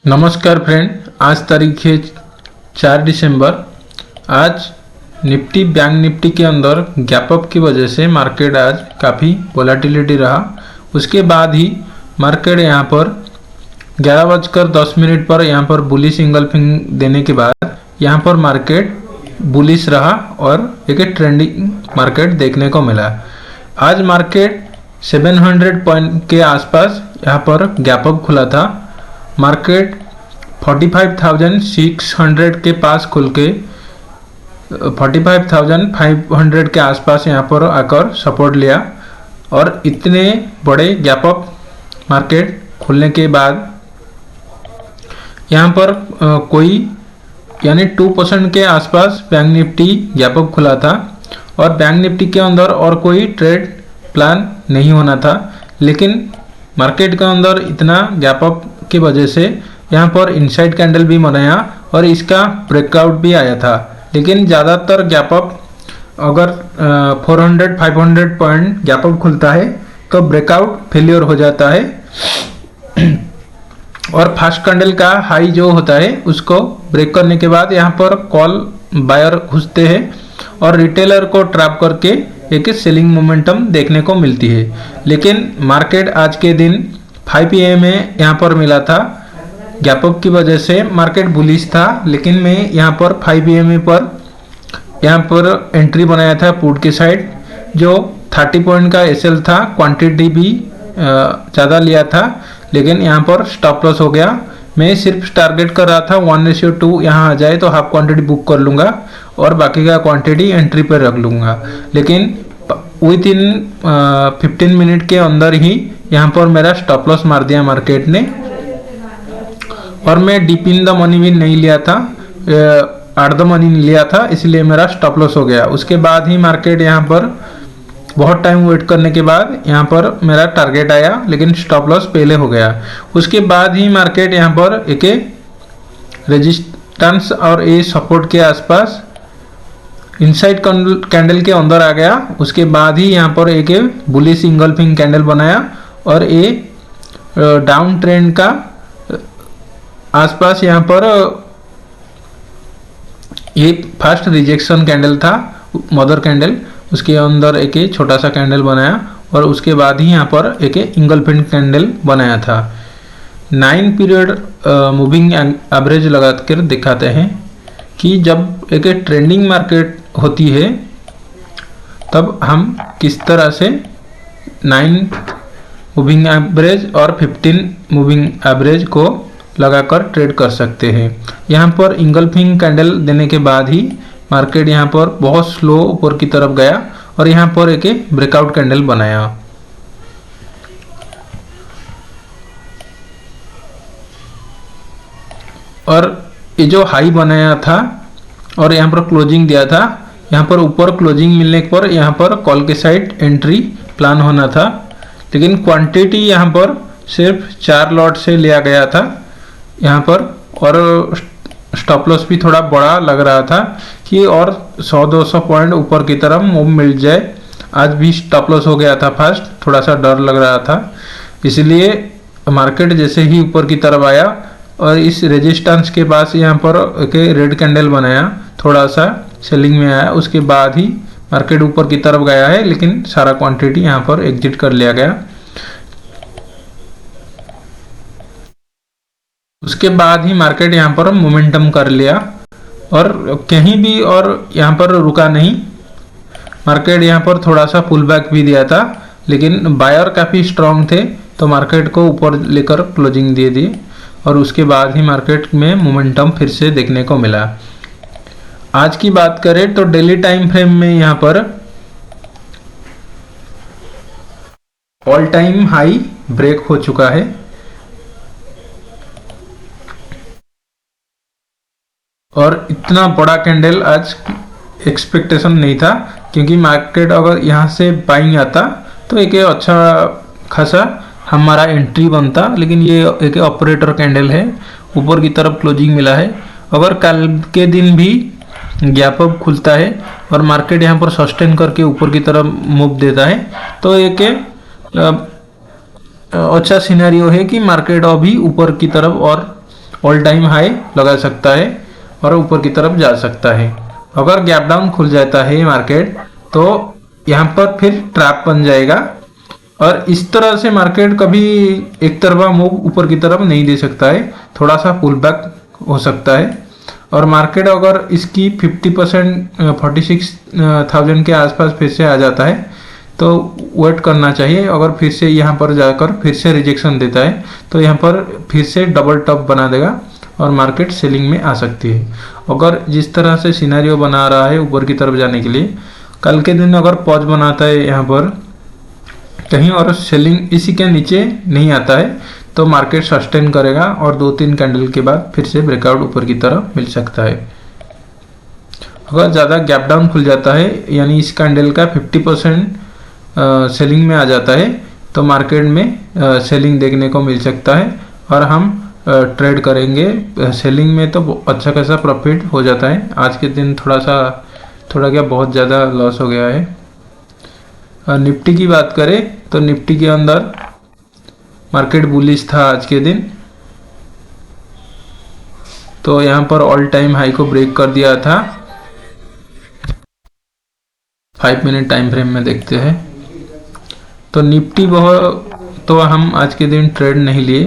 नमस्कार फ्रेंड, आज तारीख है 4 दिसंबर। आज बैंक निफ्टी के अंदर गैप अप की वजह से मार्केट आज काफ़ी वोलेटिलिटी रहा। उसके बाद ही मार्केट यहाँ पर 11:10 पर यहाँ पर बुलिश इंगल्फिंग देने के बाद यहाँ पर मार्केट बुलिश रहा और एक ट्रेंडिंग मार्केट देखने को मिला। आज मार्केट 700 पॉइंट के आसपास यहाँ पर गैप अप खुला था। मार्केट 45,600 के पास खुल के 45,500 के आसपास यहाँ पर आकर सपोर्ट लिया और इतने बड़े गैप अप मार्केट खुलने के बाद यहाँ पर कोई यानी 2% के आसपास बैंक निफ्टी गैप अप खुला था और बैंक निफ्टी के अंदर और कोई ट्रेड प्लान नहीं होना था, लेकिन मार्केट के अंदर इतना गैप अप की वजह से यहाँ पर इनसाइड कैंडल भी बनाया और इसका ब्रेकआउट भी आया था। लेकिन ज़्यादातर गैप अप अगर 400-500 पॉइंट गैप अप खुलता है तो ब्रेकआउट फेलियर हो जाता है और फास्ट कैंडल का हाई जो होता है उसको ब्रेक करने के बाद यहाँ पर कॉल बायर घुसते हैं और रिटेलर को ट्रैप करके एक सेलिंग मोमेंटम देखने को मिलती है। लेकिन मार्केट आज के दिन 5 PM में यहाँ पर मिला था। गैप अप की वजह से मार्केट बुलिश था, लेकिन मैं यहाँ पर 5 PM पर यहाँ पर एंट्री बनाया था पुट के साइड, जो 30 पॉइंट का एसएल था। क्वांटिटी भी ज़्यादा लिया था, लेकिन यहाँ पर स्टॉप लॉस हो गया। मैं सिर्फ टारगेट कर रहा था 1:2 यहाँ आ जाए तो हाफ क्वांटिटी बुक कर लूँगा और बाकी का क्वांटिटी एंट्री पर रख लूँगा। लेकिन विद इन 15 मिनट के अंदर ही यहाँ पर मेरा स्टॉप लॉस मार दिया मार्केट ने और मैं डीप इन द मनी भी नहीं लिया था, आउट द मनी लिया था, इसलिए मेरा स्टॉप लॉस हो गया। उसके बाद ही मार्केट यहाँ पर बहुत टाइम वेट करने के बाद यहाँ पर मेरा टारगेट आया, लेकिन स्टॉप लॉस पहले हो गया। उसके बाद ही मार्केट यहाँ पर एक रेजिस्टेंस और ए सपोर्ट के आसपास इनसाइड कैंडल के अंदर आ गया। उसके बाद ही यहाँ पर एक बुलिश इंगल्फिंग कैंडल बनाया और ये डाउन ट्रेंड का आसपास यहाँ पर ये फर्स्ट रिजेक्शन कैंडल था, मदर कैंडल, उसके अंदर एक छोटा सा कैंडल बनाया और उसके बाद ही यहाँ पर एक इंगल्फिंग कैंडल बनाया था। 9 पीरियड मूविंग एवरेज लगा कर दिखाते हैं कि जब एक ट्रेंडिंग मार्केट होती है तब हम किस तरह से 9 मूविंग एवरेज और 15 मूविंग एवरेज को लगाकर ट्रेड कर सकते हैं। यहाँ पर इंगल्फिंग कैंडल देने के बाद ही मार्केट यहाँ पर बहुत स्लो ऊपर की तरफ गया और यहाँ पर एक ब्रेकआउट कैंडल बनाया। और ये जो हाई बनाया था और यहाँ पर क्लोजिंग दिया था, यहाँ पर ऊपर क्लोजिंग मिलने पर यहाँ पर कॉल के साइड एंट्री प्लान होना था, लेकिन क्वांटिटी यहाँ पर सिर्फ 4 लॉट से लिया गया था यहाँ पर और स्टॉप लॉस भी थोड़ा बड़ा लग रहा था कि और 100-200 पॉइंट ऊपर की तरफ मूव मिल जाए। आज भी स्टॉप लॉस हो गया था फास्ट, थोड़ा सा डर लग रहा था, इसलिए मार्केट जैसे ही ऊपर की तरफ आया और इस रेजिस्टेंस के पास यहाँ पर एक रेड कैंडल बनाया, थोड़ा सा सेलिंग में आया। उसके बाद ही मार्केट ऊपर की तरफ गया है, लेकिन सारा क्वांटिटी यहाँ पर एग्जिट कर लिया गया। उसके बाद ही मार्केट यहाँ पर मोमेंटम कर लिया और कहीं भी और यहाँ पर रुका नहीं। मार्केट यहाँ पर थोड़ा सा पुल बैक भी दिया था, लेकिन बायर काफ़ी स्ट्रांग थे तो मार्केट को ऊपर लेकर क्लोजिंग दे दी और उसके बाद ही मार्केट में मोमेंटम फिर से देखने को मिला। आज की बात करें तो डेली टाइम फ्रेम में यहाँ पर ऑल टाइम हाई ब्रेक हो चुका है और इतना बड़ा कैंडल आज एक्सपेक्टेशन नहीं था, क्योंकि मार्केट अगर यहाँ से बाइंग आता तो एक अच्छा खासा हमारा एंट्री बनता, लेकिन ये एक ऑपरेटर कैंडल है, ऊपर की तरफ क्लोजिंग मिला है। अगर कल के दिन भी गैप अप खुलता है और मार्केट यहाँ पर सस्टेन करके ऊपर की तरफ मूव देता है तो एक अच्छा सिनेरियो है कि मार्केट अभी ऊपर की तरफ और ऑल टाइम हाई लगा सकता है और ऊपर की तरफ जा सकता है। अगर गैप डाउन खुल जाता है मार्केट तो यहाँ पर फिर ट्रैप बन जाएगा और इस तरह से मार्केट कभी एक तरफा मूव ऊपर की तरफ नहीं दे सकता है, थोड़ा सा पुल बैक हो सकता है। और मार्केट अगर इसकी 50% 46,000 के आसपास फिर से आ जाता है तो वेट करना चाहिए। अगर फिर से यहाँ पर जाकर फिर से रिजेक्शन देता है तो यहाँ पर फिर से डबल टॉप बना देगा और मार्केट सेलिंग में आ सकती है। अगर जिस तरह से सिनेरियो बना रहा है ऊपर की तरफ जाने के लिए, कल के दिन अगर पॉज बनाता है यहाँ पर कहीं और सेलिंग इसी के नीचे नहीं आता है तो मार्केट सस्टेन करेगा और 2-3 कैंडल के बाद फिर से ब्रेकआउट ऊपर की तरफ मिल सकता है। अगर ज़्यादा गैप डाउन खुल जाता है यानी इस कैंडल का 50% सेलिंग में आ जाता है तो मार्केट में सेलिंग देखने को मिल सकता है और हम ट्रेड करेंगे। सेलिंग में तो अच्छा खासा प्रॉफिट हो जाता है। आज के दिन थोड़ा क्या बहुत ज़्यादा लॉस हो गया है। निफ्टी की बात करें तो निफ्टी के अंदर मार्केट बुलिश था आज के दिन, तो यहाँ पर ऑल टाइम हाई को ब्रेक कर दिया था। 5 मिनट टाइम फ्रेम में देखते हैं तो निफ्टी तो हम आज के दिन ट्रेड नहीं लिए।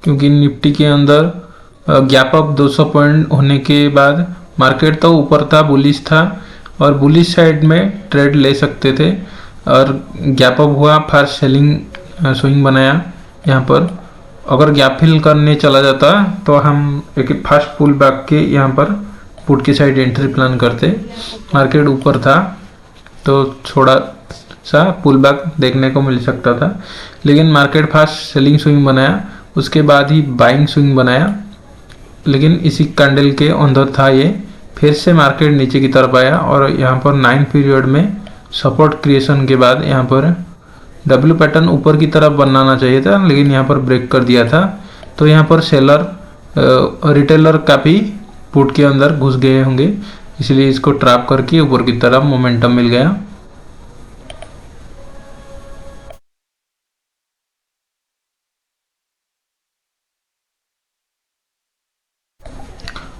क्योंकि निफ्टी के अंदर गैप अप 200 पॉइंट होने के बाद मार्केट तो ऊपर था, बुलिश था और बुलिश साइड में ट्रेड ले सकते थे और गैप अप हुआ, फास्ट सेलिंग स्विंग बनाया। यहाँ पर अगर गैप फिल करने चला जाता तो हम एक फास्ट पुल बैक के यहाँ पर पुट की साइड एंट्री प्लान करते। मार्केट ऊपर था तो थोड़ा सा पुल बैक देखने को मिल सकता था, लेकिन मार्केट फास्ट सेलिंग स्विंग बनाया, उसके बाद ही बाइंग स्विंग बनाया। लेकिन इसी कैंडल के अंदर था ये, फिर से मार्केट नीचे की तरफ आया और यहाँ पर 9 पीरियड में सपोर्ट क्रिएशन के बाद यहाँ पर डब्ल्यू पैटर्न ऊपर की तरफ बनाना चाहिए था, लेकिन यहाँ पर ब्रेक कर दिया था। तो यहाँ पर सेलर रिटेलर काफ़ी पुट के अंदर घुस गए होंगे, इसलिए इसको ट्रैप करके ऊपर की तरफ मोमेंटम मिल गया।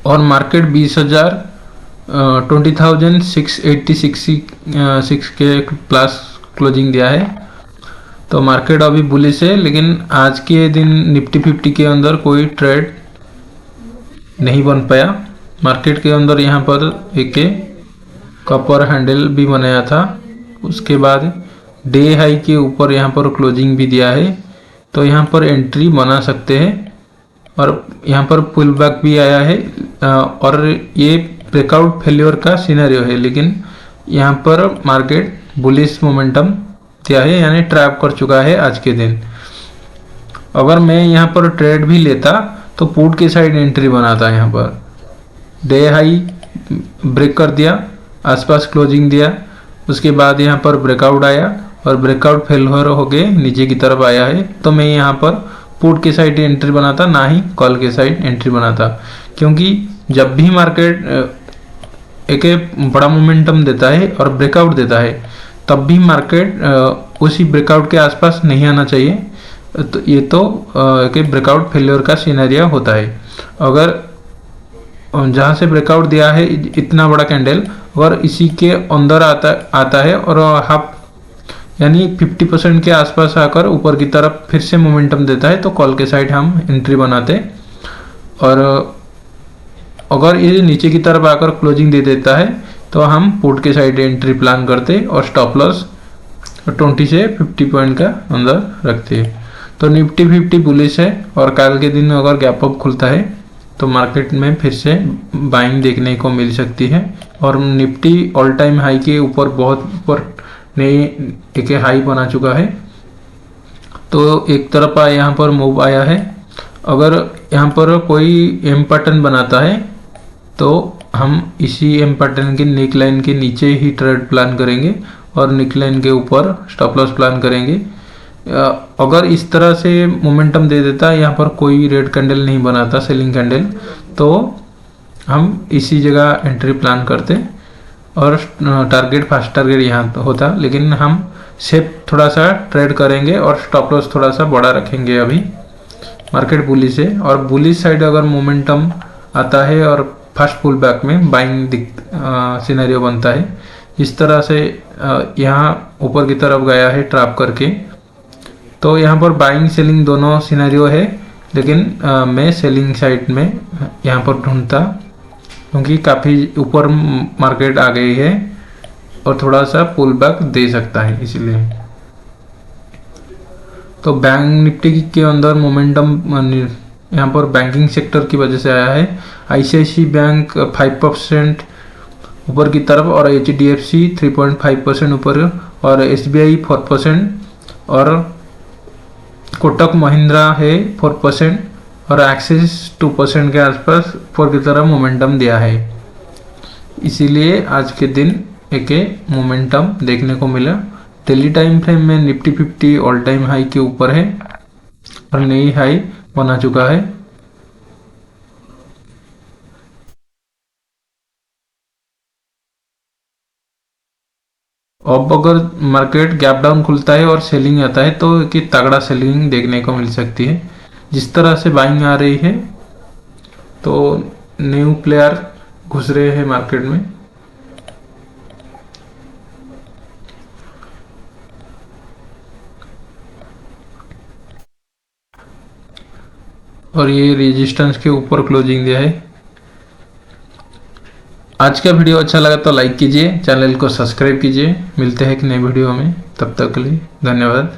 और मार्केट 20,686 के प्लस क्लोजिंग दिया है। तो मार्केट अभी बुलिश है, लेकिन आज के दिन निफ्टी 50 के अंदर कोई ट्रेड नहीं बन पाया। मार्केट के अंदर यहाँ पर एक कपर हैंडल भी बनाया था, उसके बाद डे हाई के ऊपर यहाँ पर क्लोजिंग भी दिया है, तो यहाँ पर एंट्री बना सकते हैं। और यहाँ पर पुल बैक भी आया है और ये ब्रेकआउट फेल्योर का सिनेरियो है, लेकिन यहाँ पर मार्केट बुलिश मोमेंटम दिया है यानी ट्रैप कर चुका है आज के दिन। अगर मैं यहाँ पर ट्रेड भी लेता तो पुट के साइड एंट्री बनाता। यहाँ पर डे हाई ब्रेक कर दिया, आसपास क्लोजिंग दिया, उसके बाद यहाँ पर ब्रेकआउट आया और ब्रेकआउट फेल्योर हो गए नीचे की तरफ आया है, तो मैं यहाँ पर पुट के साइड एंट्री बनाता, ना ही कॉल के साइड एंट्री बनाता। क्योंकि जब भी मार्केट एक बड़ा मोमेंटम देता है और ब्रेकआउट देता है, तब भी मार्केट उसी ब्रेकआउट के आसपास नहीं आना चाहिए। तो ये तो एक ब्रेकआउट फेलियर का सिनेरियो होता है। अगर जहाँ से ब्रेकआउट दिया है इतना बड़ा कैंडल अगर इसी के अंदर आता है और हाफ यानी 50% के आसपास आकर ऊपर की तरफ फिर से मोमेंटम देता है, तो कॉल के साइड हम एंट्री बनाते। और अगर ये नीचे की तरफ आकर क्लोजिंग दे देता है तो हम पुट के साइड एंट्री प्लान करते और स्टॉप लॉस 20 से 50 पॉइंट का अंदर रखते। तो निफ्टी 50 बुलिश है और कल के दिन अगर गैप अप खुलता है तो मार्केट में फिर से बाइंग देखने को मिल सकती है। और निफ्टी ऑल टाइम हाई के ऊपर बहुत ऊपर ने एक हाई बना चुका है, तो एक तरफा यहाँ पर मूव आया है। अगर यहाँ पर कोई एम पैटर्न बनाता है तो हम इसी एम पैटर्न के नेक लाइन के नीचे ही ट्रेड प्लान करेंगे और नेक लाइन के ऊपर स्टॉप लॉस प्लान करेंगे। अगर इस तरह से मोमेंटम दे देता है, यहाँ पर कोई रेड कैंडल नहीं बनाता सेलिंग कैंडल, तो हम इसी जगह एंट्री प्लान करते और टारगेट फास्ट टारगेट यहाँ तो होता, लेकिन हम सेफ थोड़ा सा ट्रेड करेंगे और स्टॉप लॉस थोड़ा सा बड़ा रखेंगे अभी। मार्केट बुलिश है और बुलिश साइड अगर मोमेंटम आता है और फर्स्ट पुल बैक में बाइंग सिनेरियो बनता है, इस तरह से यहाँ ऊपर की तरफ गया है ट्रैप करके, तो यहाँ पर बाइंग सेलिंग दोनों सिनेरियो है, लेकिन मैं सेलिंग साइड में यहाँ पर ढूंढता, क्योंकि काफ़ी ऊपर मार्केट आ गई है और थोड़ा सा पुल बैक दे सकता है इसलिए। तो बैंक निफ्टी के अंदर मोमेंटम यहाँ पर बैंकिंग सेक्टर की वजह से आया है। आईसीआईसी बैंक 5% ऊपर की तरफ और HDFC 3.5% ऊपर और SBI 4% और कोटक महिंद्रा है 4% और एक्सिस 2% के आसपास ऊपर की तरफ मोमेंटम दिया है। इसीलिए आज के दिन एक मोमेंटम देखने को मिला। डेली टाइम फ्रेम में निफ्टी 50 ऑल टाइम हाई के ऊपर है और नई हाई बना चुका है। अब अगर मार्केट गैप डाउन खुलता है और सेलिंग आता है तो कि तगड़ा सेलिंग देखने को मिल सकती है। जिस तरह से बाइंग आ रही है तो न्यू प्लेयर घुस रहे हैं मार्केट में। और ये रेजिस्टेंस के ऊपर क्लोजिंग दिया है। आज का वीडियो अच्छा लगा तो लाइक कीजिए, चैनल को सब्सक्राइब कीजिए। मिलते हैं एक नए वीडियो में, तब तक के लिए धन्यवाद।